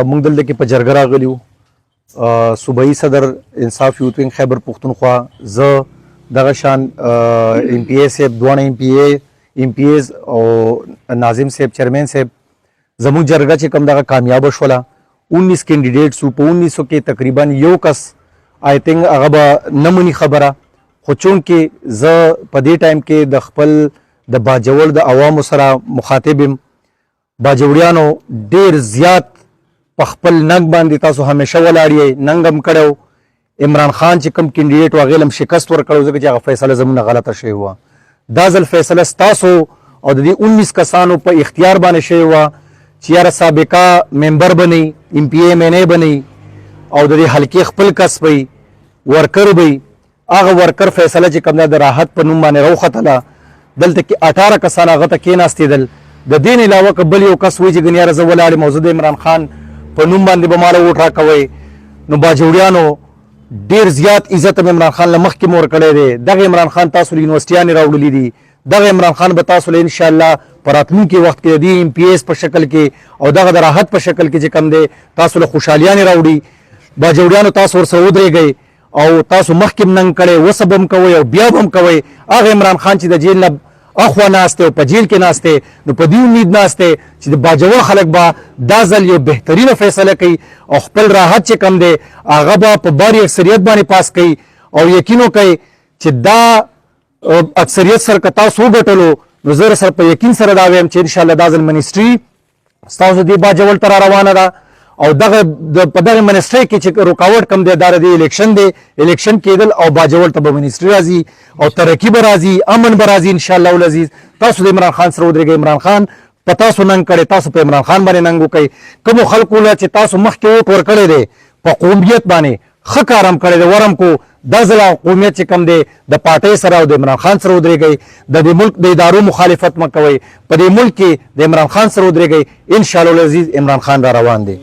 موږ دلته کې په جرګه راغلي وو. صوبایي صدر انصاف یوت وینګ خیبر پښتونخوا، زه دغه شان ایم پی ای صاحب، دواړه ایم پی ایز او ناظم صاحب چیرمین صاحب، زموږ جرګه چې کوم دغه کامیابه شوله. 19 کینډیډیټس وو. په 1900 کې تقریبا یو کس آی تھنک هغه به نه مني خبره، خو چونکې زه په دې ټایم کې د خپل د باجوړ د عوامو سره مخاطب یم. باجوړیانو ډېر زیات په خپل ننګ باندې تاسو همیشه ولاړ یې، ننګ هم کړی و. عمران خان چې کوم کینډیډیټ و هغې هم شکست ورکړی و ځکه چې هغه فیصله زموږ نه غلطه شوې وه. دا ځل فیصله ستاسو او د دې 19 کسانو په اختیار باندې شوې وه چې یاره سابقه ممبر به نه ایم پی ایم این ای به نه او د دې حلقې خپل کس به ورکر به هغه ورکر فیصله چې کوم ده د راحت په نوم باندې راوختله. دلته کې 18 کسان هغه ته کېناستېدل. د دې نه علاوه که بل یو کس وایي چې ګنې یاره زه ولاړ یم او زه د عمران خان په نوم باندې به ماله ووټ راکوئ، نو باجوړیانو ډېر زیات عزت هم عمران خان له مخکې مو ورکړی دی. دغه عمران خان تاسو له یونیورسټیانې راوړلي دي. دغه عمران خان به تاسو له انشاءالله په راتلونکي وخت کې د دې ایم پی ایس په شکل کې او دغه د راحت په شکل کې چې کوم دی تاسو له خوشحالیانې راوړي. باجوړیانو تاسو ورسره ودرېږئ او تاسو مخکې هم ننګ کړی، اوس به هم کوئ او بیا به هم کوئ. هغه عمران خان چې د جیل نه اخوا ناست او په جیل کې ناست دی، نو په دې امید ناست دی چې د باجوړ خلک به دا ځل یو بهترینه فیصله کوي او خپل راحت چې کم دی هغه به په باري اکثریت باندې پاس کوي. او یقین وکئ چې دا اکثریت سره که تاسو وګټلو نو زه سره په یقین سره دا وایم چې انشاءالله دا ځل منسټري ستاسو دې باجوړ ته را روانه ده او دغه په دغه منسټرۍ کې چې رکاوټ کم دی دا د الیکشن دی، الیکشن کېدل او باجوړ ته به منسټري راځي او ترقي به راځي، امن به راځي انشاءالله العزیز. تاسو د عمران خان سره ودرېږئ. عمران خان په تاسو ننګ کړی، تاسو په عمران خان باندې ننګ وکئ. کومو خلکو له چې تاسو مخکې ووټ ورکړی دی په قومیت باندې ښه کار هم کړی دی، ورم کو دا ځله قومیت چې کم دی د پارټۍ سره او د عمران خان سره ودرېږئ. د دې ملک د ادارو مخالفت مه کوئ. په دې ملک کې د عمران خان سره ودرېږئ. انشاءالله العزیز عمران خان را روان دی.